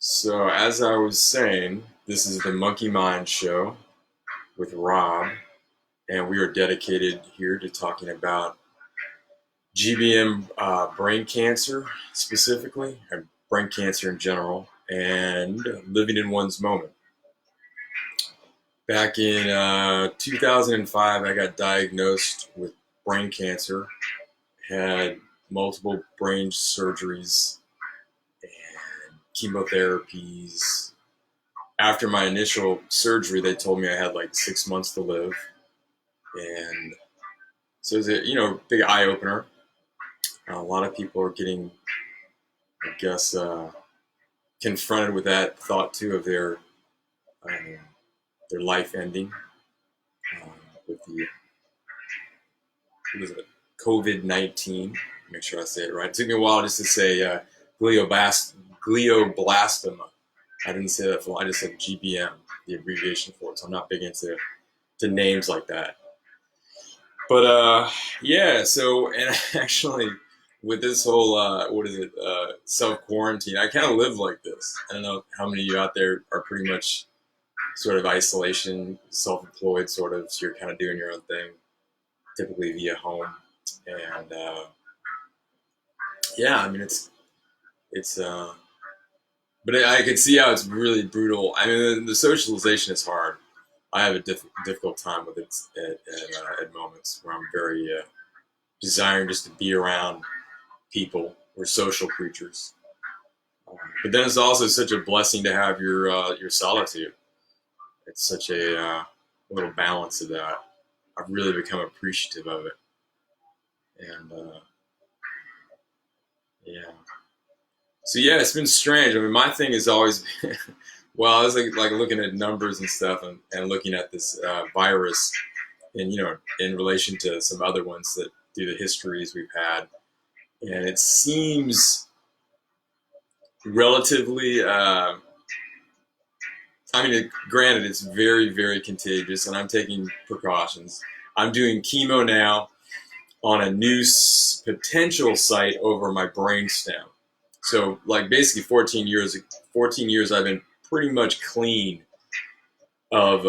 So, as I was saying, this is the Monkey Mind Show with Rob, and we are dedicated here to talking about GBM brain cancer specifically, and brain cancer in general, and living in one's moment. Back in 2005, I got diagnosed with brain cancer, had multiple brain surgeries and chemotherapies. After my initial surgery, they told me I had like 6 months to live, and so it was a big eye opener. A lot of people are getting, I guess, confronted with that thought too of um, their life ending um, with the what is it, COVID-19. Make sure I say it right. It took me a while just to say glioblastoma. I didn't say that full. I just said GBM, the abbreviation for it. So I'm not big into names like that. But yeah, so and actually with this whole self quarantine, I kind of live like this. I don't know how many of you out there are pretty much sort of isolation, self employed, sort of. So you're kind of doing your own thing, typically via home, and yeah, I mean it's but I can see how it's really brutal. I mean, the socialization is hard. I have a difficult time with it at moments where I'm very desiring just to be around people. We're social creatures. But then it's also such a blessing to have your solitude. It's such a little balance of that. I've really become appreciative of it, and yeah. So yeah, it's been strange. I mean, my thing is always, well, I was like looking at numbers and stuff, and looking at this virus, and in relation to some other ones that through the histories we've had, and it seems relatively. I mean, granted, it's very, very contagious, and I'm taking precautions. I'm doing chemo now on a new potential site over my brainstem. So, like, basically, 14 years, I've been pretty much clean of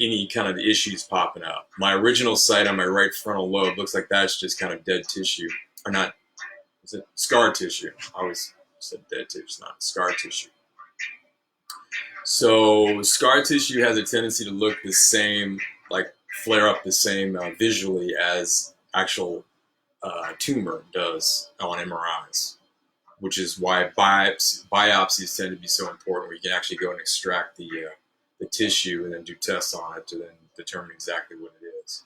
any kind of issues popping up. My original site on my right frontal lobe looks like that's just kind of dead tissue, or not? Is it scar tissue? I always said dead tissue, it's not scar tissue. So scar tissue has a tendency to look the same, like flare up the same visually as actual tumor does on MRIs, which is why biopsies tend to be so important. Where you can actually go and extract the tissue and then do tests on it to then determine exactly what it is.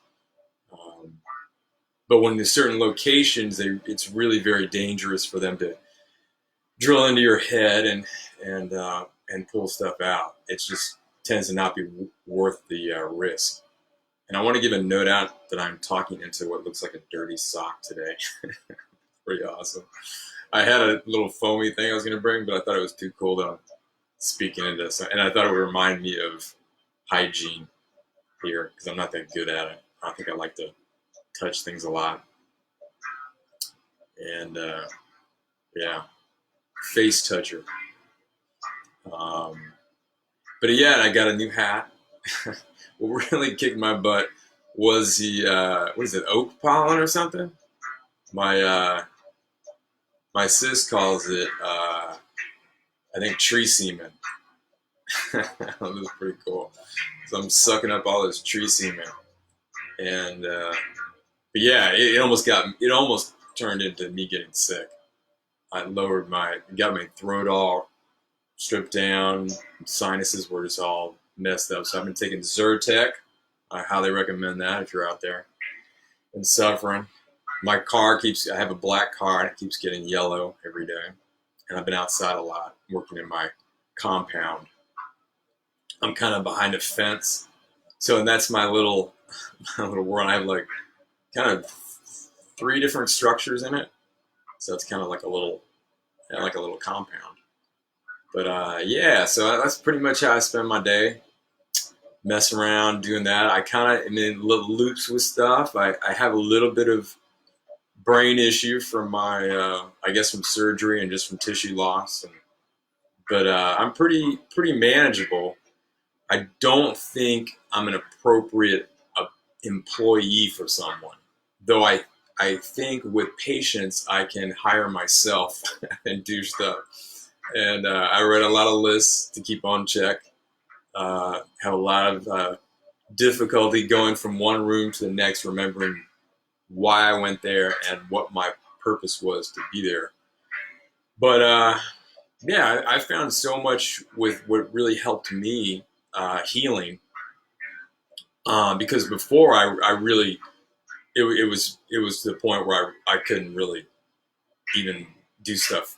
Um, but when there's certain locations, it's really very dangerous for them to drill into your head and pull stuff out. It just tends to not be worth the risk. And I want to give a note out that I'm talking into what looks like a dirty sock today. Pretty awesome. I had a little foamy thing I was going to bring, but I thought it was too cool that I'm speaking into this. And I thought it would remind me of hygiene here because I'm not that good at it. I think I like to touch things a lot. And yeah, face toucher. Um, but yeah, I got a new hat. What really kicked my butt was the what is it, oak pollen or something? My my sis calls it I think tree semen. That was pretty cool. So I'm sucking up all this tree semen, and but yeah, it almost turned into me getting sick. I got my throat all stripped down, sinuses were just all messed up. So I've been taking Zyrtec. I highly recommend that if you're out there and suffering. I have a black car and it keeps getting yellow every day. And I've been outside a lot, working in my compound. I'm kind of behind a fence. So, and that's my little, my little world. I have like kind of three different structures in it. So it's kind of like a little compound. But yeah, so that's pretty much how I spend my day. Messing around, doing that. I kind of am in little loops with stuff. I have a little bit of brain issue from my, I guess, from surgery and just from tissue loss. but I'm pretty manageable. I don't think I'm an appropriate employee for someone, though I think with patience I can hire myself and do stuff. And I read a lot of lists to keep on check. Have a lot of difficulty going from one room to the next, remembering why I went there and what my purpose was to be there. But yeah, I found so much with what really helped me healing. Because before I really it was to the point where I couldn't really even do stuff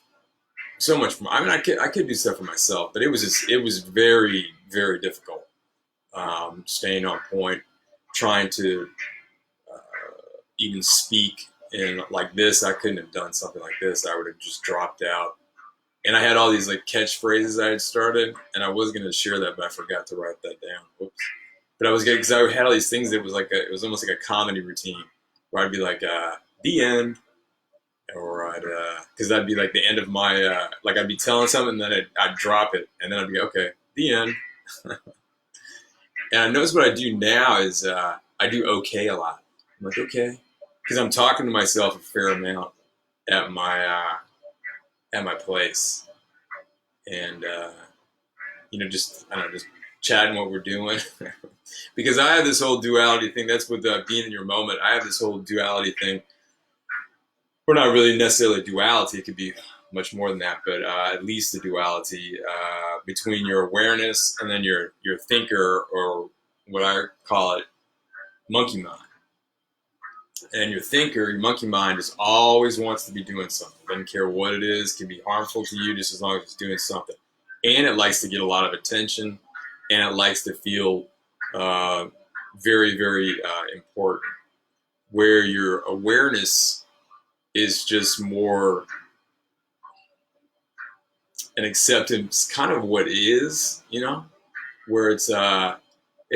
so much for, I mean I could do stuff for myself, but it was very difficult, staying on point, trying to even speak in like this. I couldn't have done something like this. I would have just dropped out. And I had all these like catchphrases I had started, and I was going to share that, but I forgot to write that down. Whoops. But I was because I had all these things that was like it was almost like a comedy routine where I'd be like the end, or I'd because that'd be like the end of my like I'd be telling something, and then I'd drop it, and then I'd be okay, the end. And I notice what I do now is I do okay a lot. I'm like okay, because I'm talking to myself a fair amount at my place, and just I don't know, just chatting what we're doing. Because I have this whole duality thing. That's with being in your moment. I have this whole duality thing. We're not really necessarily duality. It could be much more than that, but at least the duality between your awareness and then your thinker, or what I call it, monkey mind. And your thinker, your monkey mind, is always wants to be doing something. Doesn't care what it is. Can be harmful to you just as long as it's doing something. And it likes to get a lot of attention, and it likes to feel very important. Where your awareness is just more an acceptance, kind of what is, where it's not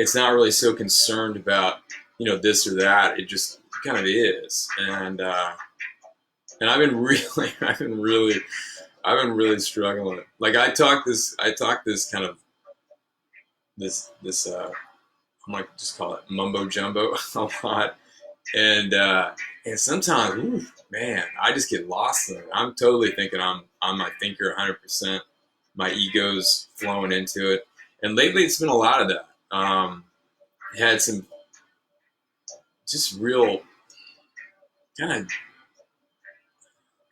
really so concerned about this or that. It just kind of is, and I've been really, I've been really struggling. Like I talk this kind of this I might just call it mumbo jumbo a lot, and sometimes, ooh, man, I just get lost in it. I'm totally thinking I'm my thinker 100%. My ego's flowing into it, and lately it's been a lot of that. Had some just real kind of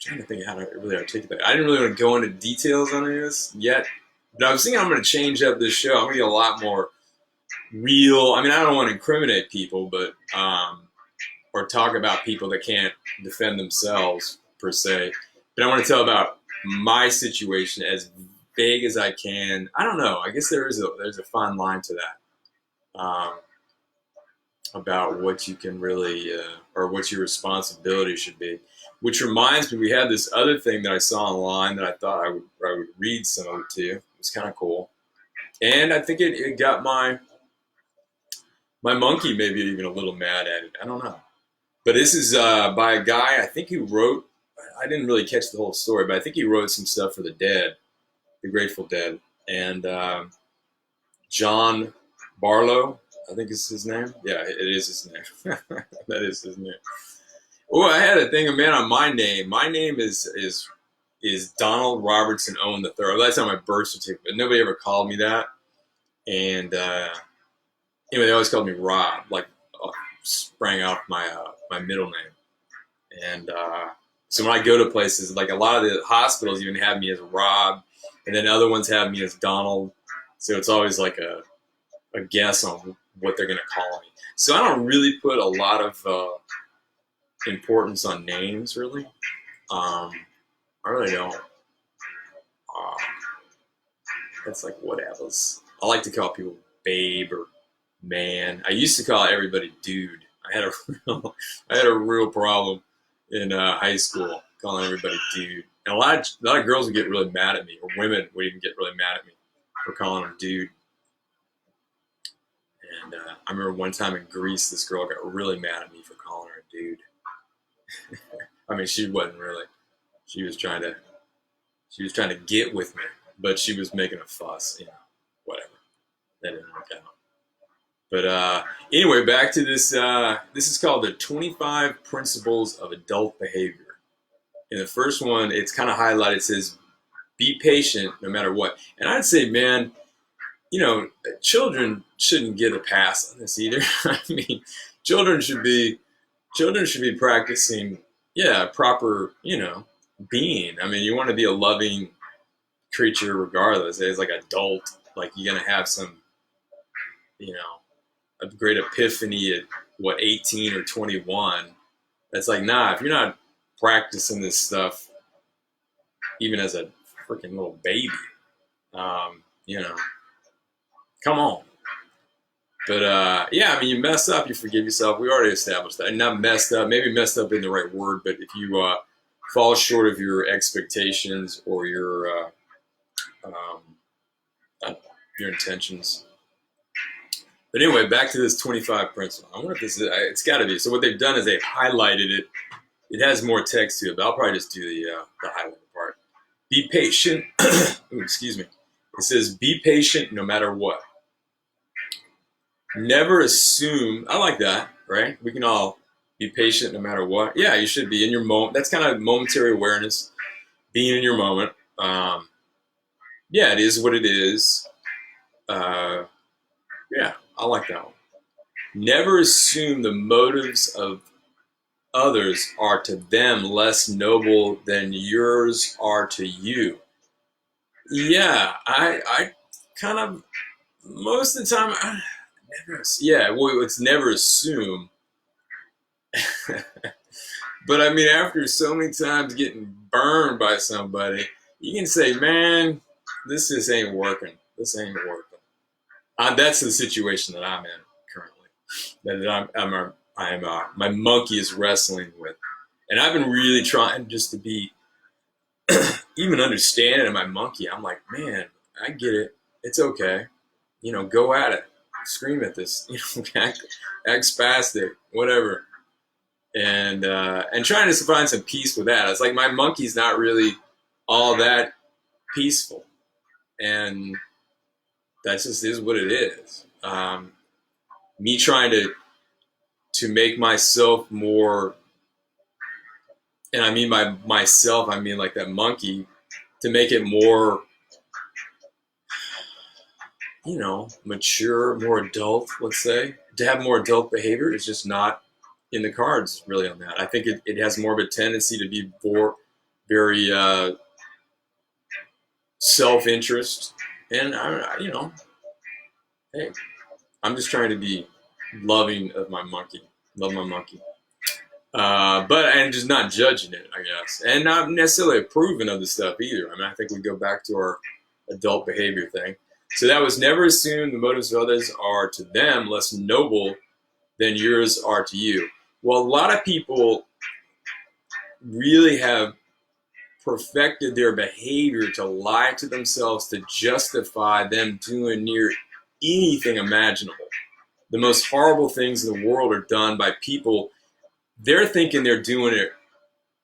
trying to think how to really articulate. I didn't really want to go into details on this yet, but I was thinking I'm going to change up this show. I'm going to get a lot more real. I mean, I don't want to incriminate people, but or talk about people that can't defend themselves per se. But I want to tell about my situation as vague as I can. I don't know. I guess there's a fine line to that, about what you can really or what your responsibility should be. Which reminds me, we had this other thing that I saw online that I thought I would read some of it to you. It was kind of cool, and I think it got my monkey maybe even a little mad at it. I don't know. But this is by a guy, I think he wrote, I didn't really catch the whole story, but I think he wrote some stuff for the Dead, the Grateful Dead. And John Barlow, I think is his name. Yeah, it is his name. That is his name. Oh, I had a thing, man, on my name. My name is Donald Robertson Owen III. That's on my birth certificate. Nobody ever called me that. And anyway, they always called me Rob, like sprang off my middle name. And so when I go to places, like a lot of the hospitals even have me as Rob, and then other ones have me as Donald. So it's always like a guess on what they're going to call me. So I don't really put a lot of importance on names, really. I really don't. It's like whatever. I like to call people babe or man. I used to call everybody dude. I had a real problem in high school calling everybody dude. And a lot of girls would get really mad at me, or women would even get really mad at me for calling them dude. And I remember one time in Greece, this girl got really mad at me for calling her a dude. I mean, she wasn't really. She was trying to get with me. but she was making a fuss, whatever. That didn't work out. But anyway, back to this. This is called the 25 Principles of Adult Behavior. In the first one, it's kind of highlighted. It says, be patient no matter what. And I'd say, man, children shouldn't get a pass on this either. I mean, children should be practicing, proper, being. I mean, you want to be a loving creature regardless. As like adult, like you're gonna have some, a great epiphany at 18 or 21. That's like, nah, if you're not practicing this stuff, even as a freaking little baby, you know, come on. But I mean, you mess up, you forgive yourself. We already established that. And not messed up, maybe messed up in the right word, but if you fall short of your expectations or your intentions. But anyway, back to this 25 principle. I wonder if this is, it's got to be. So what they've done is they've highlighted it. It has more text to it, but I'll probably just do the highlighted part. Be patient. Ooh, excuse me. It says, be patient no matter what. Never assume. I like that, right? We can all be patient no matter what. Yeah, you should be in your moment. That's kind of momentary awareness, being in your moment. It is what it is. I like that one. Never assume the motives of others are to them less noble than yours are to you. Yeah, I kind of, most of the time, it's never assume. But I mean, after so many times getting burned by somebody, you can say, man, this just ain't working. This ain't working. That's the situation that I'm in currently. That my monkey is wrestling with. And I've been really trying just to be, even understanding my monkey. I'm like, man, I get it. It's okay. Go at it. Scream at this. Act spastic, whatever. And trying to find some peace with that. It's like my monkey's not really all that peaceful. And that just is what it is. Me trying to make myself more, and I mean by myself, I mean like that monkey, to make it more, mature, more adult, let's say. To have more adult behavior is just not in the cards really on that. I think it has more of a tendency to be very self-interest. And, hey, I'm just trying to be loving of my monkey. Love my monkey. And just not judging it, I guess. And not necessarily approving of the stuff either. I mean, I think we go back to our adult behavior thing. So that was, never assume the motives of others are to them less noble than yours are to you. Well, a lot of people really have perfected their behavior to lie to themselves to justify them doing near anything imaginable. The most horrible things in the world are done by people. They're thinking they're doing it.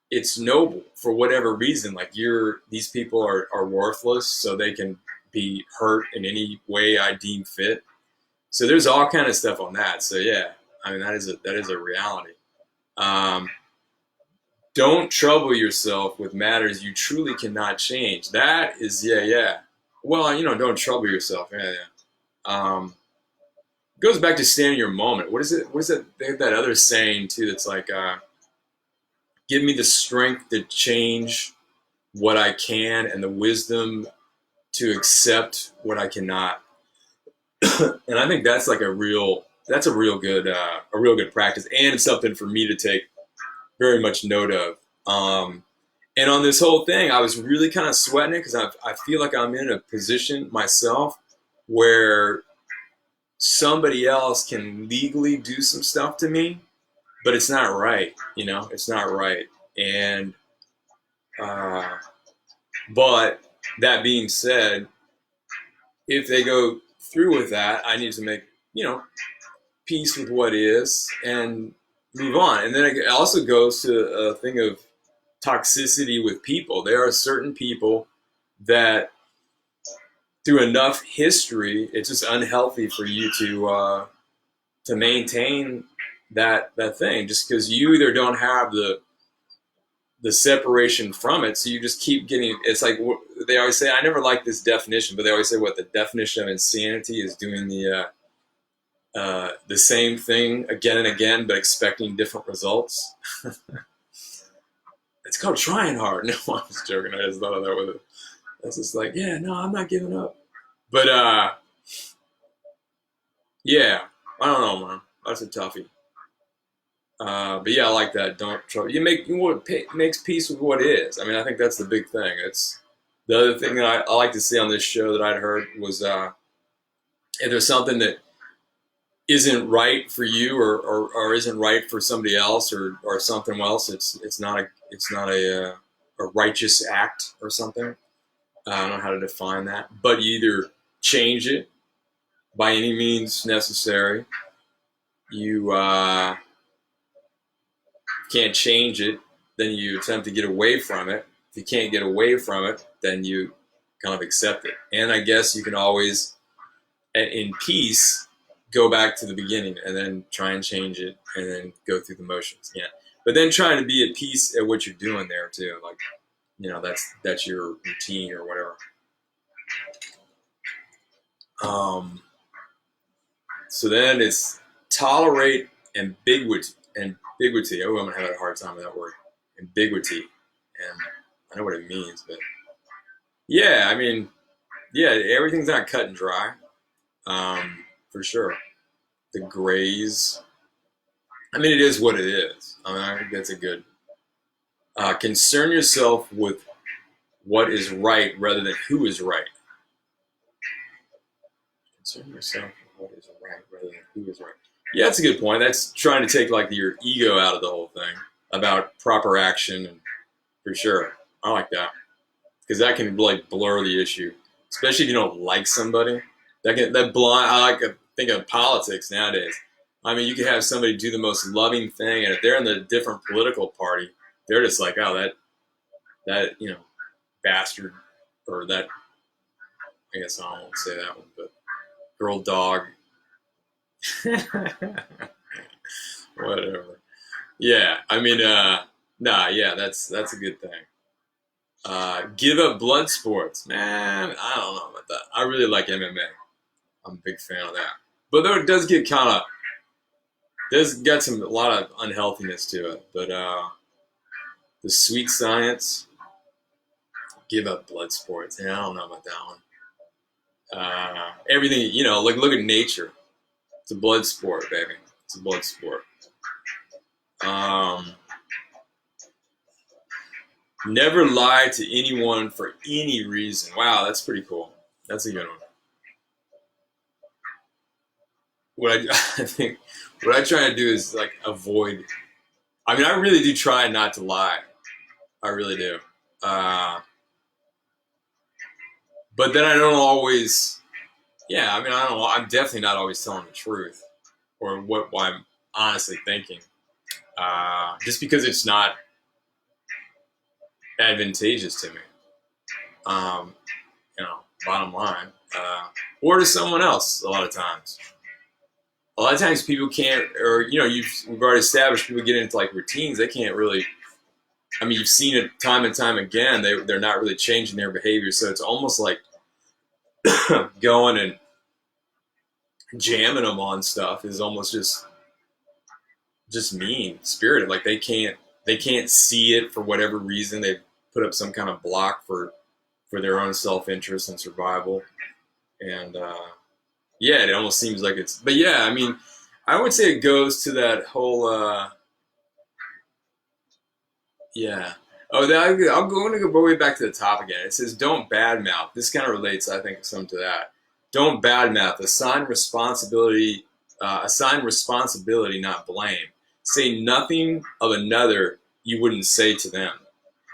It's noble for whatever reason. Like these people are worthless, so they can be hurt in any way I deem fit. So there's all kind of stuff on that. So yeah, I mean that is a reality. Don't trouble yourself with matters you truly cannot change. That is Well, don't trouble yourself. Goes back to staying in your moment. What is it? They have that other saying too. That's like, give me the strength to change what I can and the wisdom to accept what I cannot. And I think that's like a real good practice, and it's something for me to take very much note of. And on this whole thing, I was really kind of sweating it because I feel like I'm in a position myself where somebody else can legally do some stuff to me, but it's not right. It's not right. And but that being said, if they go through with that, I need to make peace with what is and move on. And then it also goes to a thing of toxicity with people. There are certain people that through enough history, it's just unhealthy for you to maintain that thing, just because you either don't have the separation from it, so you just keep getting. It's like they always say. I never like this definition, but they always say what the definition of insanity is: doing the same thing again and again, but expecting different results. It's called trying hard. No, I'm just joking. I just thought of that with it. It's just like, yeah, no, I'm not giving up. But yeah, I don't know, man. That's a toughie. But yeah, I like that. Don't trouble. Makes peace with what is. I mean, I think that's the big thing. It's the other thing that I like to see on this show that I'd heard was if there's something that isn't right for you or isn't right for somebody else or something else, it's not a righteous act or something. I don't know how to define that, but you either change it by any means necessary. You can't change it, then you attempt to get away from it. If you can't get away from it, then you kind of accept it. And I guess you can always, in peace, go back to the beginning and then try and change it and then go through the motions. Yeah. But then trying to be at peace at what you're doing there too. Like, that's your routine or whatever. So then it's tolerate ambiguity. Ambiguity. Oh, I'm gonna have a hard time with that word. Ambiguity. And I know what it means, but yeah, I mean, yeah, everything's not cut and dry. For sure. The grays. I mean, it is what it is. I mean, I think that's a good. Concern yourself with what is right rather than who is right. Concern yourself with what is right rather than who is right. Yeah, that's a good point. That's trying to take like your ego out of the whole thing about proper action, and for sure, I like that because that can like blur the issue, especially if you don't like somebody. That blind. I like to think of politics nowadays. I mean, you could have somebody do the most loving thing, and if they're in the different political party, they're just like, oh, that bastard, or that. I guess I won't say that one, but girl, dog, whatever. Yeah, I mean, nah, yeah, that's a good thing. Give up blood sports, man. I don't know about that. I really like MMA. I'm a big fan of that. But though it does get kind of, there's got a lot of unhealthiness to it. But the sweet science, give up blood sports. Yeah, I don't know about that one. Everything, like look at nature. It's a blood sport, baby. It's a blood sport. Never lie to anyone for any reason. Wow, that's pretty cool. That's a good one. I think what I try to do is like avoid. I mean, I really do try not to lie. I really do. But then I don't always. Yeah, I mean, I don't know. I'm definitely not always telling the truth or what I'm honestly thinking. Just because it's not advantageous to me. Um, bottom line, or to someone else. A lot of times people can't, or we've already established people get into like routines. They can't really. I mean, you've seen it time and time again. They're not really changing their behavior, so it's almost like going and jamming them on stuff is almost just mean spirited. Like they can't see it for whatever reason. They put up some kind of block for their own self interest and survival, and yeah, it almost seems like it's. But yeah, I mean, I would say it goes to that whole. Yeah. Oh, I'm going to go way back to the top again. It says, "Don't badmouth." This kind of relates, I think, some to that. Don't badmouth. Assign responsibility, not blame. Say nothing of another you wouldn't say to them.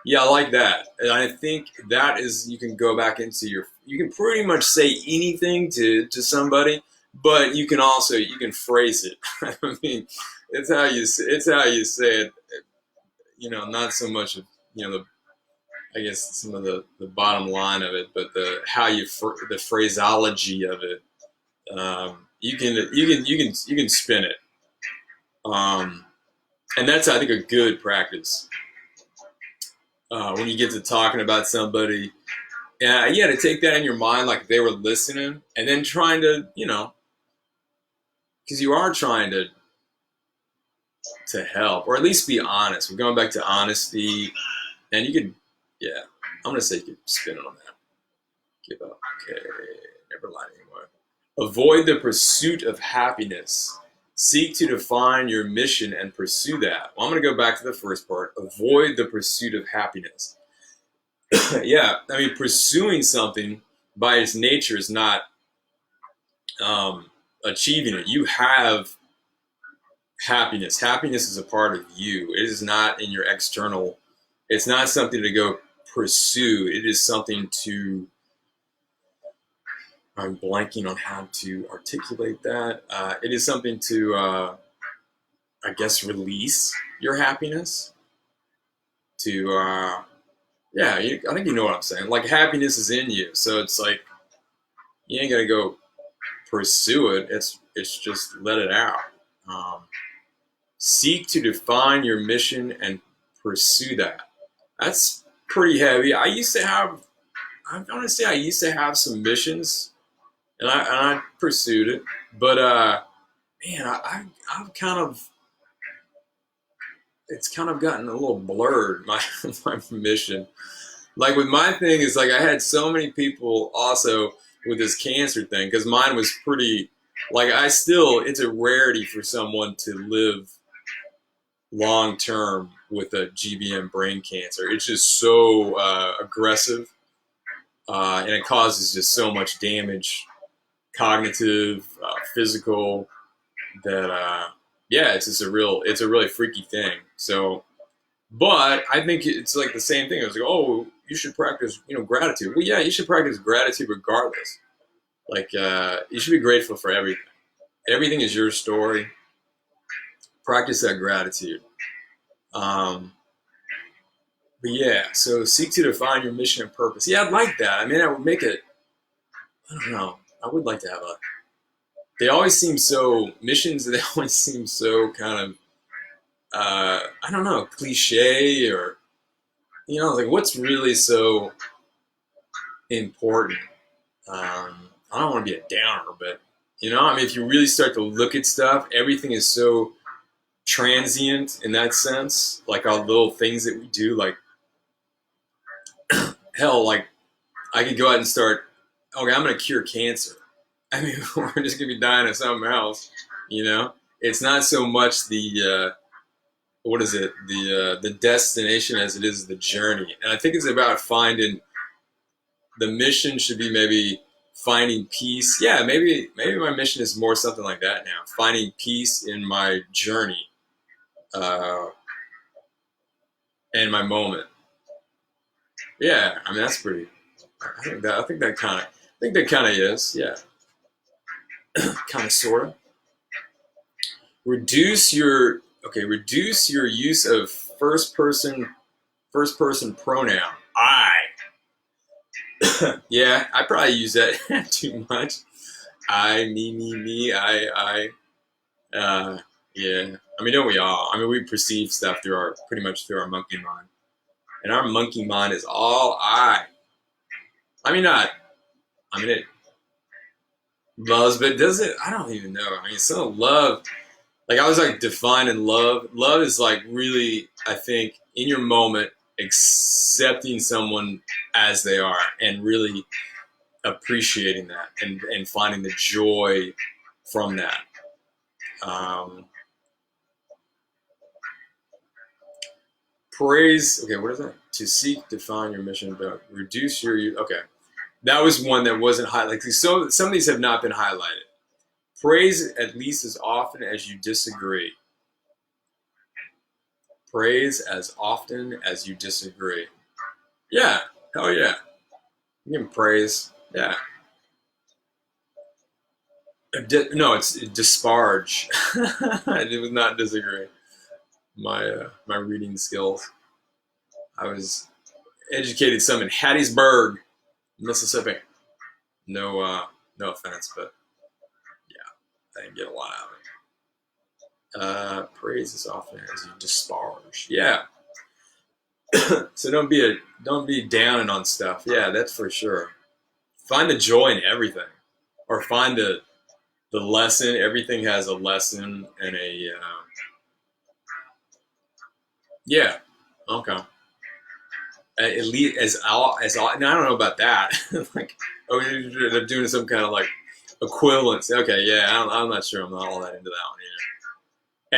Yeah, I like that, and I think that is you can go back into your. You can pretty much say anything to somebody, but you can phrase it. I mean, it's how you say it. Not so much of the I guess some of the bottom line of it, but the phraseology of it, you can spin it, um, and that's I think a good practice when you get to talking about somebody. Yeah, you got to take that in your mind, like they were listening, and then trying to, because you are trying to help, or at least be honest. We're going back to honesty, and you could, yeah, I'm gonna say you could spin it on that. Give up. Okay, never lie anymore. Avoid the pursuit of happiness. Seek to define your mission and pursue that. Well, I'm going to go back to the first part. Avoid the pursuit of happiness. Yeah, I mean, pursuing something by its nature is not achieving it. You have happiness. Happiness is a part of you. It is not in your external. It's not something to go pursue. It is something to. I'm blanking on how to articulate that. It is something to, I guess, release your happiness. To, yeah, I think you know what I'm saying. Like happiness is in you, so it's like you ain't gonna go pursue it. It's just let it out. Um, Seek to define your mission and pursue that. That's pretty heavy. I used to have. I'm gonna say I used to have some missions, and I pursued it, but man, I've kind of it's kind of gotten a little blurred my my mission. Like with my thing is like I had so many people also with this cancer thing because mine was pretty like I still it's a rarity for someone to live long term with a GBM brain cancer. It's just so aggressive and it causes just so much damage, cognitive, physical. That yeah, it's a really freaky thing. So, but I think it's like the same thing. I was like, oh, you should practice, gratitude. Well, yeah, you should practice gratitude regardless. Like, you should be grateful for everything. Everything is your story. Practice that gratitude. Um, but yeah, so seek to define your mission and purpose. Yeah, I'd like that. I mean, I would make it. I don't know. I would like to have a. They always seem so missions. They always seem so kind of I don't know, cliche or like what's really so important. I don't want to be a downer, but I mean, if you really start to look at stuff, everything is so transient in that sense. Like all the little things that we do, like hell, like I could go out and start. Okay, I'm going to cure cancer. I mean, we're just going to be dying of something else. It's not so much the what is it the destination as it is the journey, and I think it's about finding the mission should be maybe finding peace. Yeah, maybe my mission is more something like that now, finding peace in my journey uh, and my moment. Yeah, I mean that's pretty. I think that kind of is, yeah, kind of sort of reduce your use of first person pronoun I. Yeah, I probably use that too much. I, me, yeah. I mean, don't we all? I mean, we perceive stuff pretty much through our monkey mind, and our monkey mind is all I. I mean, not. I mean, it loves, but does it? I don't even know. I mean, some love. Like I was like defining love. Love is like really, I think, in your moment, accepting someone as they are, and really appreciating that and finding the joy from that. Um, Praise. Okay, what is that? To seek, define your mission, but reduce your. Okay, that was one that wasn't highlighted. Like, so some of these have not been highlighted. Praise at least as often as you disagree. Praise as often as you disagree. Yeah, hell yeah. You can praise. Yeah. No, it's disparage. I did not disagree. My reading skills. I was educated some in Hattiesburg, Mississippi. No, no offense, but yeah, I didn't get a lot out of it. Praise as often as you disparage. Yeah. So don't be downing on stuff. Yeah, that's for sure. Find the joy in everything, or find the lesson. Everything has a lesson and a yeah. Okay. At least as all. Now I don't know about that. Like, oh, they're doing some kind of like equivalence. Okay, yeah, I'm not sure. I'm not all that into that one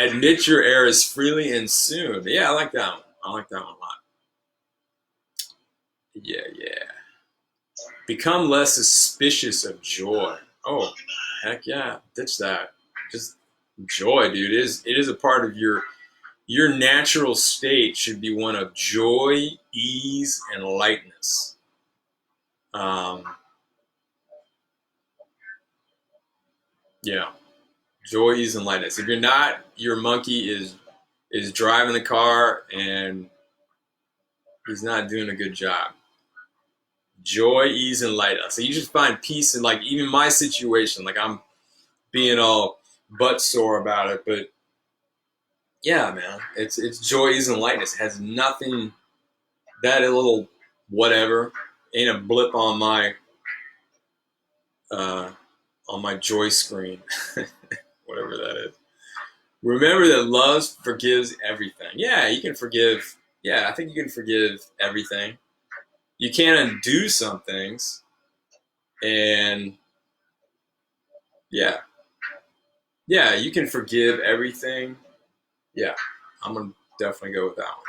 either. Admit your errors freely and soon. Yeah, I like that one. I like that one a lot. Yeah, yeah. Become less suspicious of joy. Oh, heck yeah, ditch that. Just joy, dude. It is a part of your natural state should be one of joy, ease, and lightness. Um, yeah, joy, ease, and lightness. If you're not, your monkey is driving the car and he's not doing a good job. Joy, ease, and lightness. So you just find peace in like even my situation. Like I'm being all butt sore about it, but yeah, man, it's joy, ease, and lightness. It has nothing. That a little whatever ain't a blip uh, on my joy screen, whatever that is. Remember that love forgives everything. Yeah, you can forgive. Yeah, I think you can forgive everything. You can't undo some things, and yeah, yeah, you can forgive everything. Yeah, I'm gonna definitely go with that one.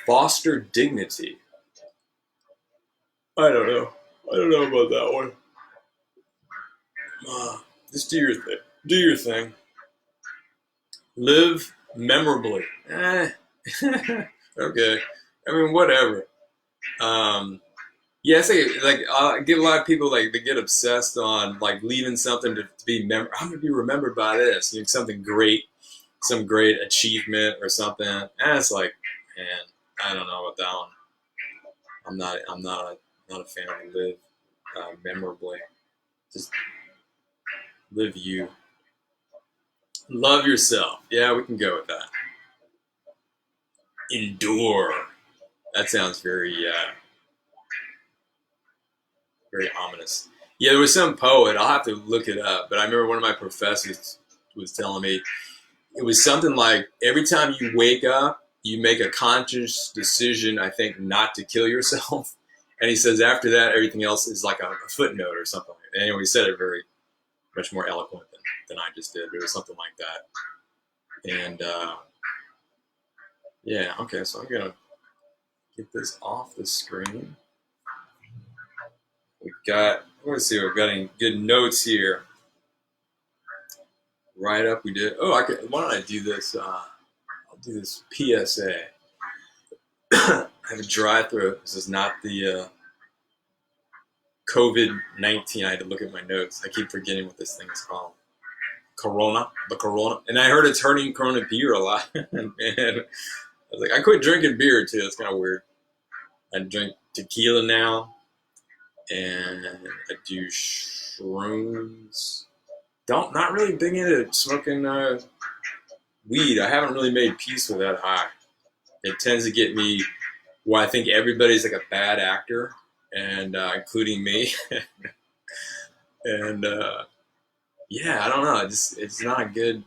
Foster dignity. I don't know. I don't know about that one. Just do your thing. Do your thing. Live memorably. Okay. I mean, whatever. Yeah, I say like I get a lot of people like they get obsessed on like leaving something to be I'm gonna be remembered by this, you know, something great, some great achievement or something. And it's like, man, I don't know about that one. I'm not a fan of live memorably. Just live you. Love yourself. Yeah, we can go with that. Endure. That sounds very ominous. Yeah, there was some poet. I'll have to look it up, but I remember one of my professors was telling me it was something like every time you wake up, you make a conscious decision, I think, not to kill yourself. And he says after that, everything else is like a footnote or something. And anyway, he said it very much more eloquent than I just did. But it was something like that. And yeah, okay, so I'm gonna get this off the screen. Let's see, we've got any good notes here. Right up, we did. Oh, why don't I do this? I'll do this PSA. I have a dry throat. This is not the COVID-19. I had to look at my notes. I keep forgetting what this thing is called. The Corona. And I heard it's hurting Corona beer a lot. And I was like, I quit drinking beer too. It's kind of weird. I drink tequila now. And I do shrooms. Not really big into smoking weed. I haven't really made peace with that high. It tends to get me where I think everybody's like a bad actor, and including me. And yeah, I don't know. It's not a good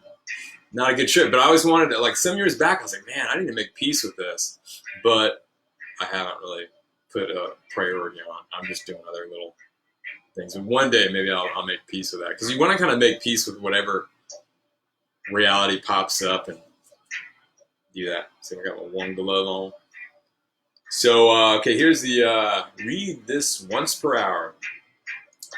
trip. But I always wanted to, like some years back, I was like, man, I need to make peace with this, but I haven't really put a priority on. I'm just doing other little things. And one day maybe I'll make peace with that, because you want to kind of make peace with whatever reality pops up and do that. So I got my one glove on. So okay, here's the read this once per hour.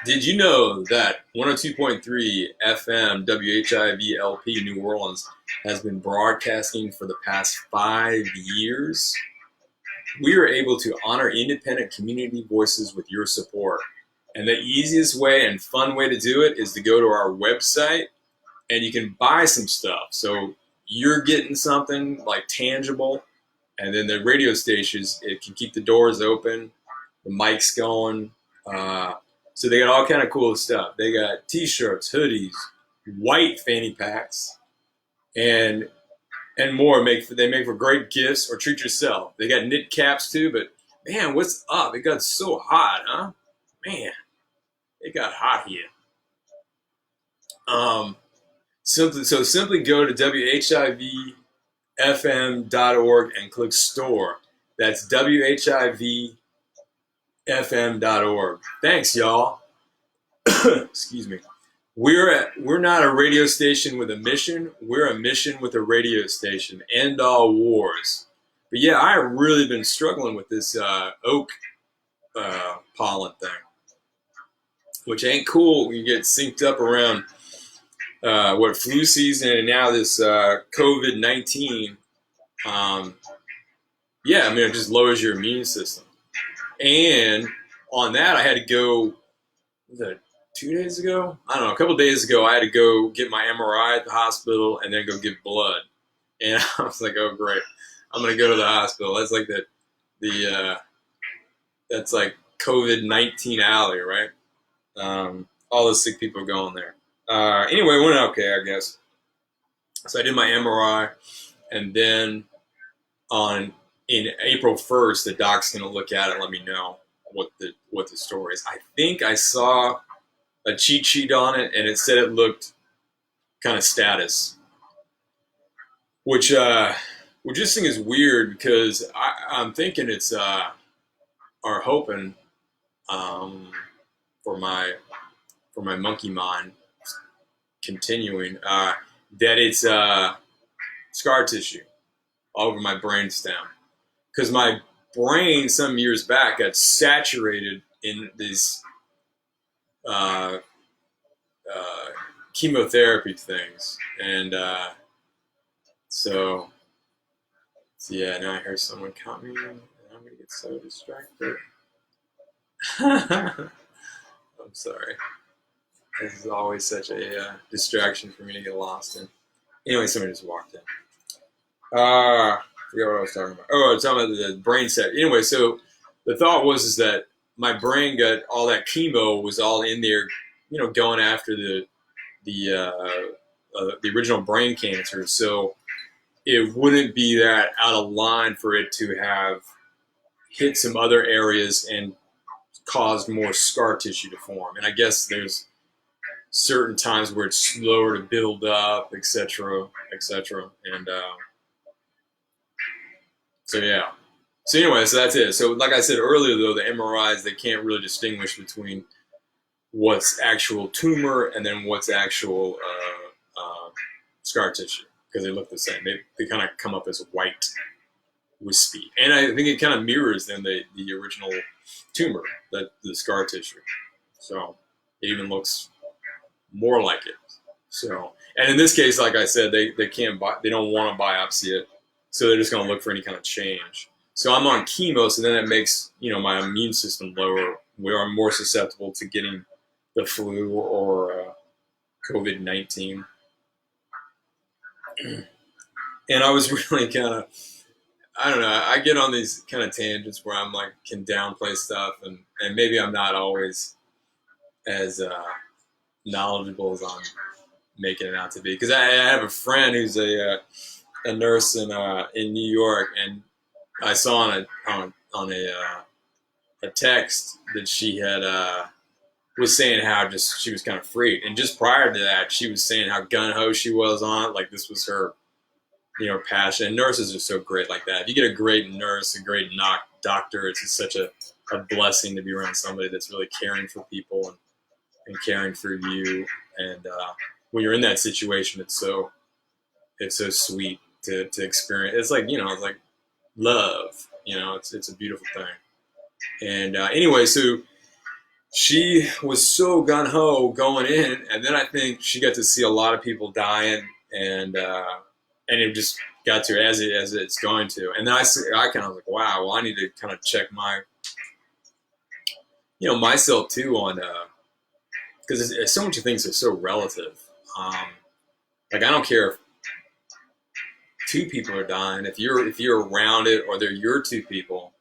Did you know that 102.3 FM WHIVLP New Orleans has been broadcasting for the past 5 years? We are able to honor independent community voices with your support. And the easiest way and fun way to do it is to go to our website and you can buy some stuff. So you're getting something like tangible And then the radio stations, it can keep the doors open, the mics going. So they got all kind of cool stuff. They got T-shirts, hoodies, white fanny packs, and more. They make for great gifts or treat yourself. They got knit caps too. But man, what's up? It got so hot, huh? Man, it got hot here. Simply go to WHIVFM.org and click store. That's WHIVFM.org. Thanks, y'all. Excuse me. We're not a radio station with a mission. We're a mission with a radio station. End all wars. But yeah, I've really been struggling with this oak pollen thing, which ain't cool when you get synced up around flu season and now this COVID-19. Yeah, I mean, it just lowers your immune system. And on that, I had to go, was that 2 days ago? I don't know, a couple of days ago, I had to go get my MRI at the hospital and then go give blood. And I was like, oh, great. I'm going to go to the hospital. That's like that's like COVID-19 alley, right? All the sick people going there. Anyway, it went okay, I guess. So I did my MRI, and then in April 1st, the doc's going to look at it and let me know what the story is. I think I saw a cheat sheet on it, and it said it looked kind of status, which this thing is weird because I'm thinking it's or hoping for my monkey mind continuing that it's scar tissue all over my brain stem, because my brain some years back got saturated in these chemotherapy things, and so yeah, now I hear someone coming and I'm gonna get so distracted. I'm sorry. This is always such a distraction for me to get lost in. Anyway, somebody just walked in. I forget what I was talking about. Oh, I was talking about the brain set. Anyway, so the thought is that my brain got all that chemo was all in there, going after the original brain cancer. So it wouldn't be that out of line for it to have hit some other areas and caused more scar tissue to form. And I guess there's certain times where it's slower to build up, etc., etc. And so yeah. So anyway, so that's it. So like I said earlier, though, the MRIs, they can't really distinguish between what's actual tumor and then what's actual scar tissue, because they look the same. They kind of come up as white, wispy, and I think it kind of mirrors then the original tumor, the scar tissue. So it even looks more like it. So, and in this case, like I said, they don't want to biopsy it, so they're just going to look for any kind of change. So I'm on chemo, so then it makes my immune system lower. We are more susceptible to getting the flu or COVID-19. And I was really kind of, I don't know, I get on these kind of tangents where I'm like, can downplay stuff, and maybe I'm not always as knowledgeable as I'm making it out to be. Because I have a friend who's a nurse in New York, and I saw on a text that she had was saying how just she was kind of freaked, and just prior to that, she was saying how gun ho she was on it, like this was her passion. And nurses are so great like that. If you get a great nurse, a great doctor, it's just such a blessing to be around somebody that's really caring for people and caring for you. And when you're in that situation, it's so sweet to experience. It's like it's like love. It's a beautiful thing. And anyway, so she was so gun ho going in, and then I think she got to see a lot of people dying, and it just got to her as it's going to. And then I kind of was like, wow, well, I need to kind of check my myself too on because so much of things are so relative. Like I don't care if two people are dying, if you're around it, or they're your two people,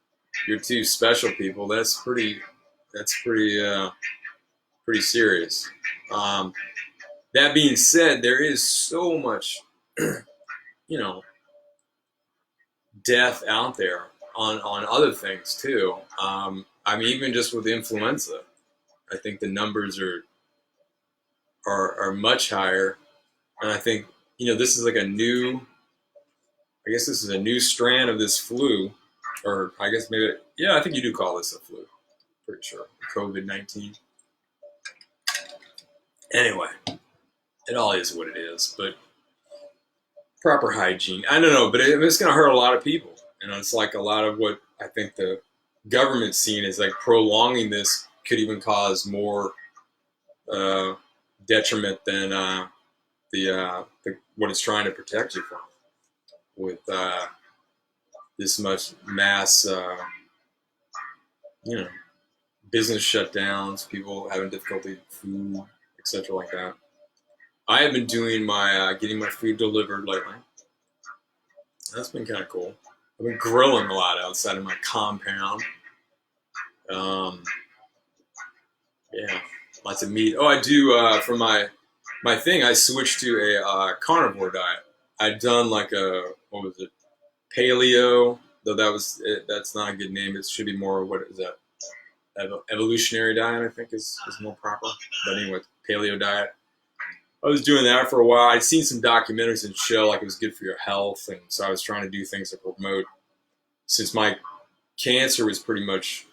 your two special people, pretty serious. That being said, there is so much, you know, death out there on other things too. I mean, even just with influenza, I think the numbers are much higher, and I think this is like a new. I guess this is a new strand of this flu, or I guess maybe yeah, I think you do call this a flu. Pretty sure COVID-19. Anyway, it all is what it is, but proper hygiene. I don't know, but it's going to hurt a lot of people. It's like a lot of what I think the government's seeing is like prolonging this could even cause more detriment than the what it's trying to protect you from with this much mass, business shutdowns, people having difficulty with food, etc. like that. I have been doing my getting my food delivered lately. That's been kind of cool. I've been grilling a lot outside of my compound. Yeah, lots of meat. Oh, I do for my thing. I switched to a carnivore diet. I'd done like a what was it, paleo? Though that's not a good name. It should be more what is that? Evolutionary diet, I think is more proper. But anyway, paleo diet. I was doing that for a while. I'd seen some documentaries that show like it was good for your health, and so I was trying to do things to promote. Since my cancer was pretty much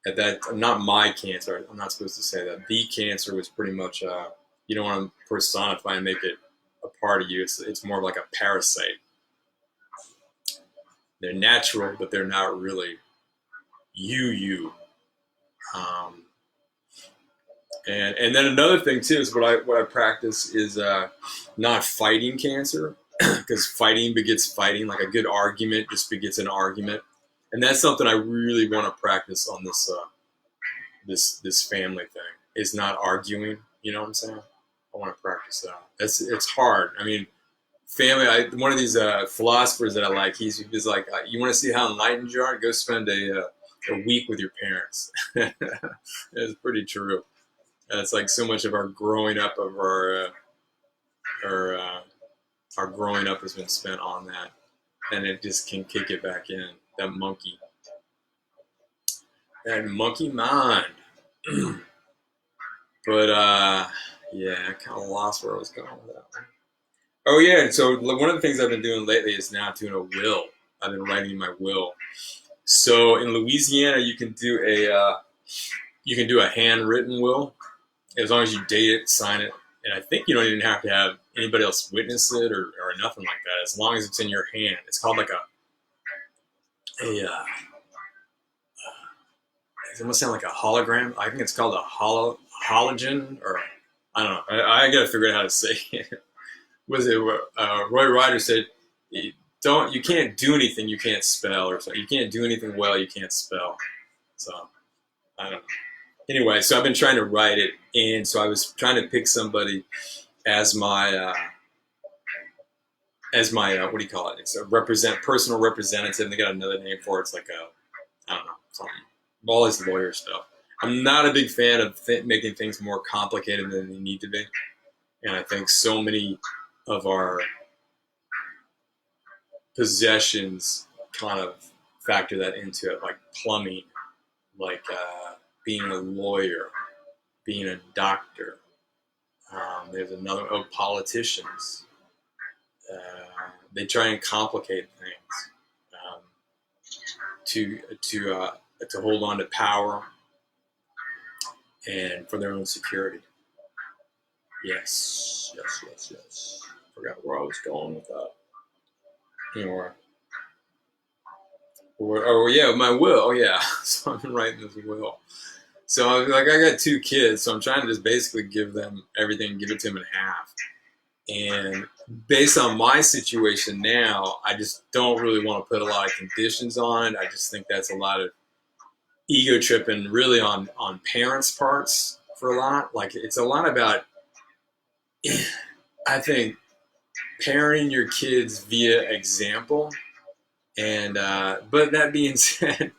at that, not my cancer. I'm not supposed to say that. The cancer was pretty much. You don't want to personify and make it a part of you. It's more like a parasite. They're natural, but they're not really you. Um, and then another thing too is what I practice is not fighting cancer, because fighting begets fighting. Like a good argument just begets an argument, and that's something I really want to practice on this family thing. Is not arguing. You know what I'm saying? I want to practice that. It's hard. I mean, family. One of these philosophers that I like. He's like, you want to see how enlightened you are? Go spend a week with your parents. It's pretty true. It's like so much of our growing up of our growing up has been spent on that, and it just can kick it back in. That monkey mind. But yeah, I kind of lost where I was going with that one. Oh yeah, and so one of the things I've been doing lately is now doing a will. I've been writing my will. So in Louisiana, you can do a handwritten will, as long as you date it, sign it, and I think you don't even have to have anybody else witness it or nothing like that. As long as it's in your hand, it's called like it almost sound like a hologram. I think it's called a halogen, or I don't know. I got to figure out how to say it. Was it Roy Ryder said? You can't do anything you can't spell, or something. You can't do anything well you can't spell. So I don't know. Anyway, so I've been trying to write it, and so I was trying to pick somebody as my what do you call it? It's a personal representative. They got another name for it. It's like I don't know, something. All this lawyer stuff. I'm not a big fan of making things more complicated than they need to be, and I think so many of our possessions kind of factor that into it, like plumbing, like being a lawyer, being a doctor. There's another politicians. They try and complicate things to hold on to power and for their own security. Yes. Forgot where I was going with that. Anyway. Oh yeah, my will. Oh yeah. So I've been writing this will. So I got two kids, so I'm trying to just basically give them everything, give it to them in half. And based on my situation now, I just don't really want to put a lot of conditions on it. I just think that's a lot of ego tripping, really on parents' parts for a lot. Like it's a lot about. I think parenting your kids via example. And but that being said,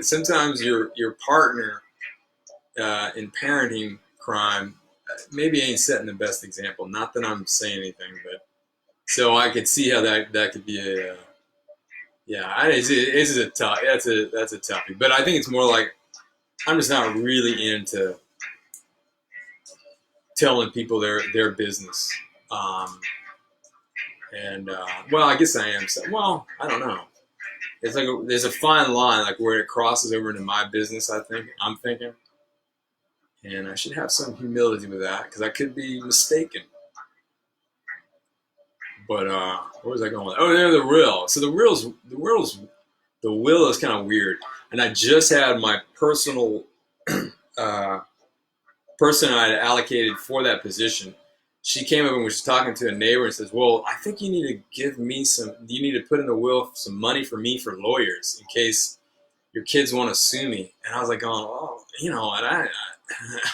sometimes your partner in parenting crime maybe ain't setting the best example. Not that I'm saying anything, but so I could see how that could be a yeah. It's a tough. That's a toughie. But I think it's more like I'm just not really into telling people their business. Um, and well, I guess I am. So, well, I don't know. It's like there's a fine line, like where it crosses over into my business. I'm thinking, and I should have some humility with that because I could be mistaken. But where was I going? Oh, there the will. So the will is kind of weird. And I just had my personal uh, person I had allocated for that position. She came up and was talking to a neighbor and says, "Well, I think you need to give me some. You need to put in the will some money for me for lawyers in case your kids want to sue me." And I was like, "Oh, and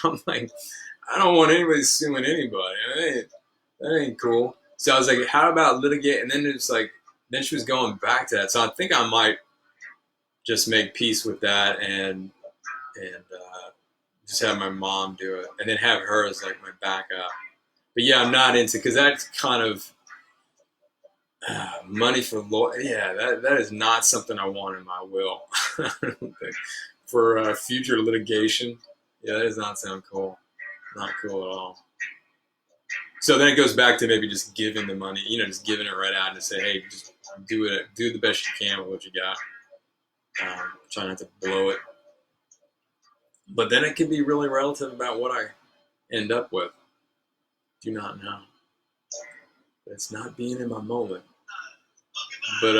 I'm like, I don't want anybody suing anybody. That ain't cool." So I was like, "How about litigate?" And then it's like, then she was going back to that. So I think I might just make peace with that and just have my mom do it, and then have her as like my backup. But yeah, I'm not into because that's kind of money for law. Yeah, that is not something I want in my will. I don't think. For future litigation. Yeah, that does not sound cool. Not cool at all. So then it goes back to maybe just giving the money, just giving it right out and say, hey, just do the best you can with what you got. Try not to blow it. But then it can be really relative about what I end up with. Do not know. It's not being in my moment. But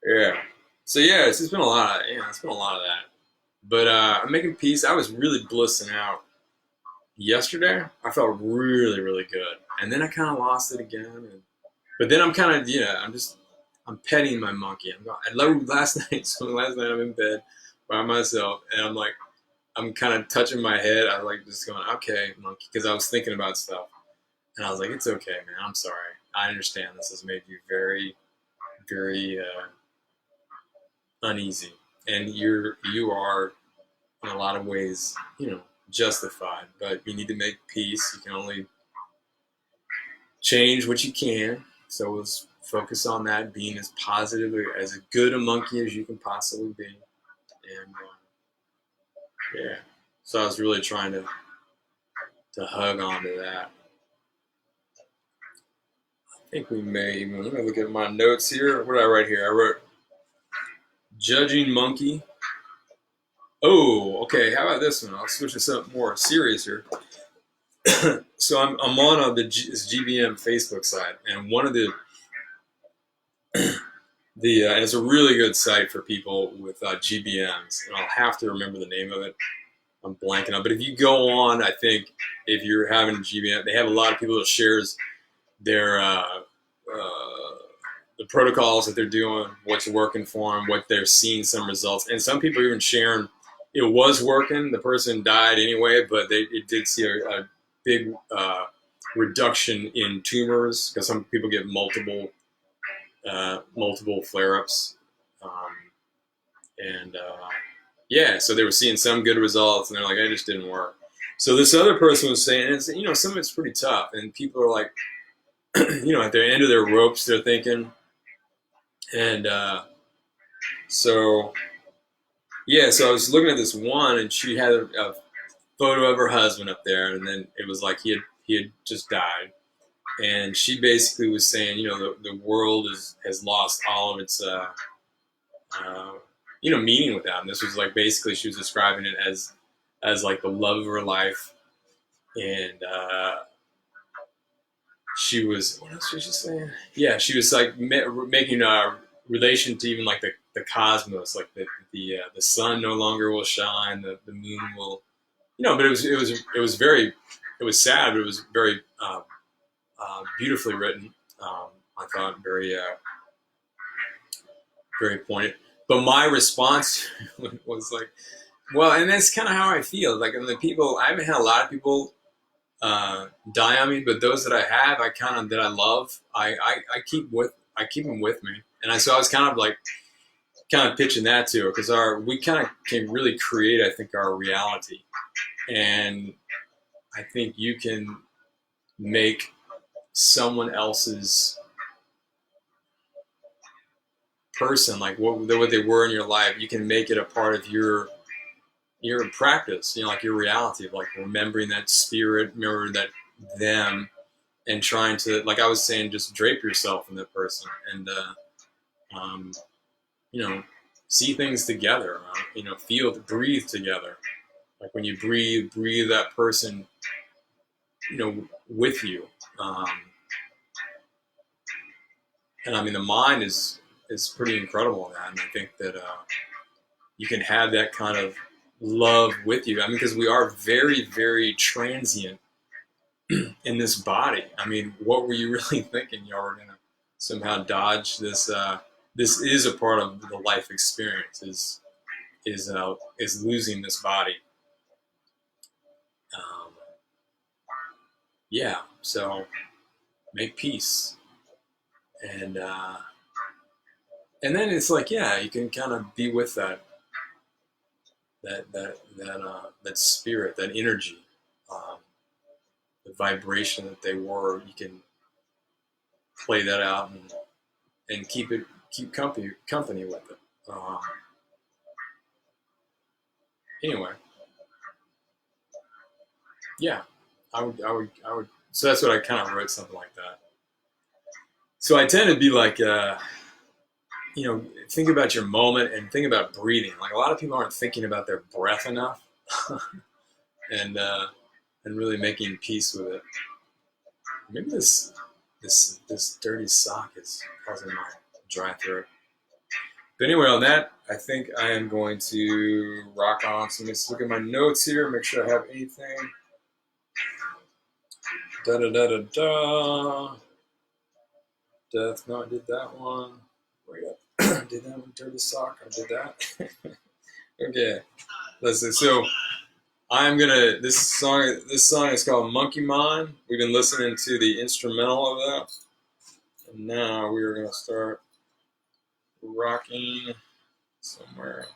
yeah. So yeah, it's been a lot of it's been a lot of that. But I'm making peace. I was really blissing out yesterday. I felt really, really good. And then I kind of lost it again. But then I'm kind of, I'm petting my monkey. I love last night. So last night I'm in bed by myself and I'm like, I'm kind of touching my head. I like just going, okay, monkey, because I was thinking about stuff. And I was like, it's okay, man. I'm sorry. I understand this has made you very, very uneasy. And you are, in a lot of ways, justified. But you need to make peace. You can only change what you can. So let's focus on that, being as positive, as good a monkey as you can possibly be. And yeah, so I was really trying to hug on to that. I think we may even, let me look at my notes here. What did I write here? I wrote judging monkey. Oh, okay. How about this one? I'll switch this up more serious here. So I'm on this GBM Facebook site, and one of and it's a really good site for people with GBMs, and I'll have to remember the name of it. I'm blanking on, but if you go on, I think if you're having a GBM, they have a lot of people that shares their the protocols that they're doing, what's working for them, what they're seeing some results, and some people are even sharing it was working. The person died anyway, but it did see a big reduction in tumors because some people get multiple flare-ups, and yeah, so they were seeing some good results, and they're like, "It just didn't work." So this other person was saying, and some of it's pretty tough, and people are like, at the end of their ropes, they're thinking, and so yeah, so I was looking at this one, and she had a photo of her husband up there, and then it was like he had just died, and she basically was saying, the world has lost all of its meaning without him. This was like basically she was describing it as like the love of her life, and she was what else was she saying? Yeah, she was like making a relation to even like the cosmos, like the sun no longer will shine, the moon will, but it was very, it was sad, but it was very beautifully written. I thought very very poignant. But my response was like, well, and that's kind of how I feel. Like, and the people, I haven't had a lot of people die on me, but those that I have, that I love, I keep them with me, so I was kind of pitching that to her because we kind of can really create, I think, our reality, and I think you can make someone else's person, like what they were in your life, you can make it a part of your practice, like your reality of like remembering that spirit, remember that them, and trying to, like I was saying, just drape yourself in that person and um, see things together, feel, breathe together. Like when you breathe that person, with you. Um, and I mean, the mind is pretty incredible in that, and I think that you can have that kind of love with you. I mean, because we are very, very transient in this body. I mean, what were you really thinking? Y'all were gonna somehow dodge this? This is a part of the life experience. Is losing this body. Um, yeah. So make peace, and and then it's like, yeah, you can kind of be with that spirit, that energy, um, the vibration that they were. You can play that out and keep company with it. Anyway, yeah, I would. So that's what I kind of wrote, something like that. So I tend to be like, think about your moment and think about breathing. Like a lot of people aren't thinking about their breath enough, and really making peace with it. Maybe this dirty sock is causing my dry throat. But anyway, on that, I think I am going to rock on. So let's look at my notes here, make sure I have anything. Da da da da da. Death. No, I did that one. Wait up. Did that one. Dirty sock. I did that. Okay. Listen. So I'm gonna. This song is called Monkey Mind. We've been listening to the instrumental of that, and now we are gonna start rocking somewhere.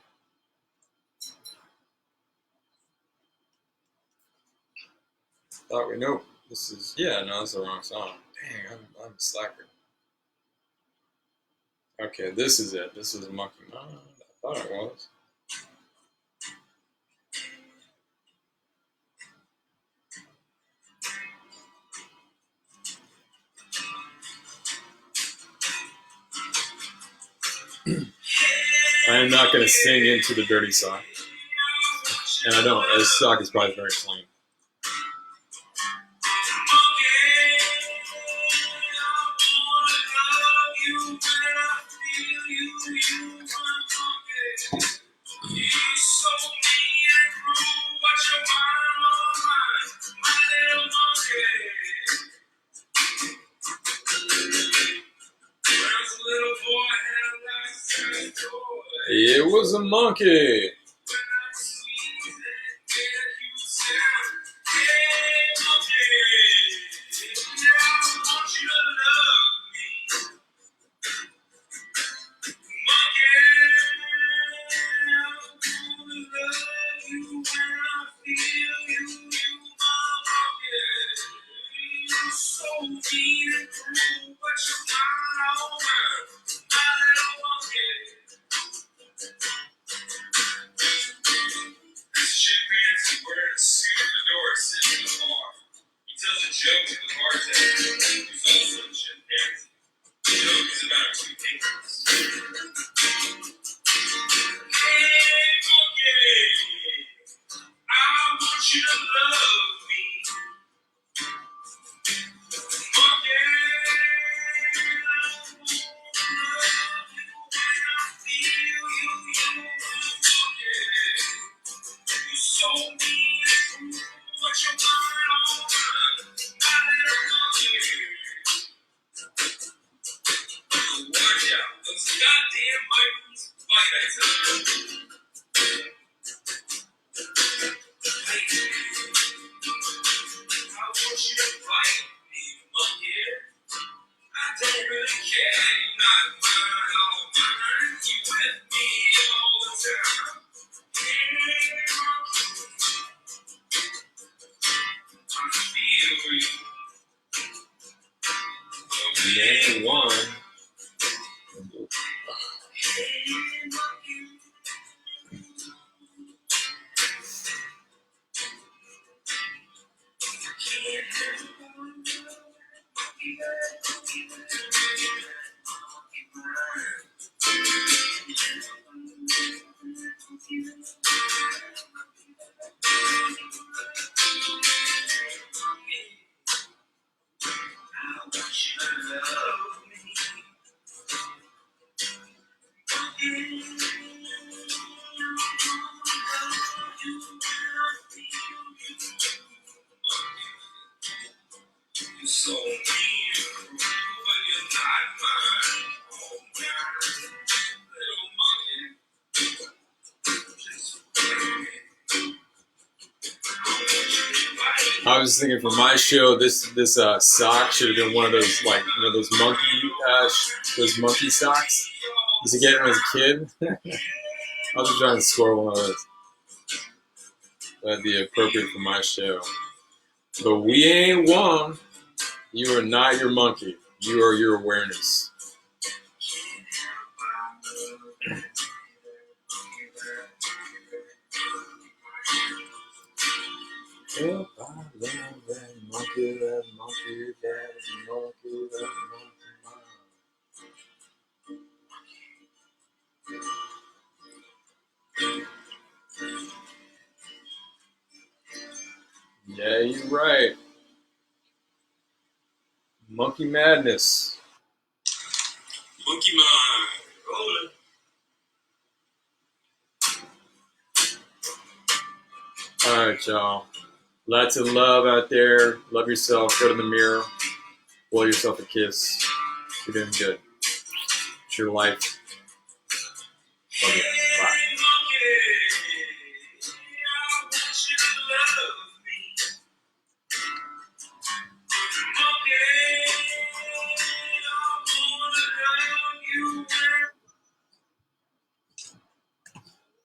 Thought we know. This is, yeah, no, that's the wrong song. Dang, I'm a slacker. Okay, this is it. This is Monkey Mind. I thought it was. I am not going to sing into the dirty sock. And I don't. This sock is probably very clean. It was a monkey. I was thinking for my show, this sock should have been one of those those monkey socks. Used to get it when I was a kid. I was trying to score one of those. That'd be appropriate for my show. But we ain't one. You are not your monkey. You are your awareness. If I love that monkey, that monkey, that monkey, that monkey. Yeah, you're right. Monkey madness. Monkey mind. Rolling. All right, y'all. Lots of love out there. Love yourself. Go to the mirror. Blow yourself a kiss. You're doing good. It's your life. Love you.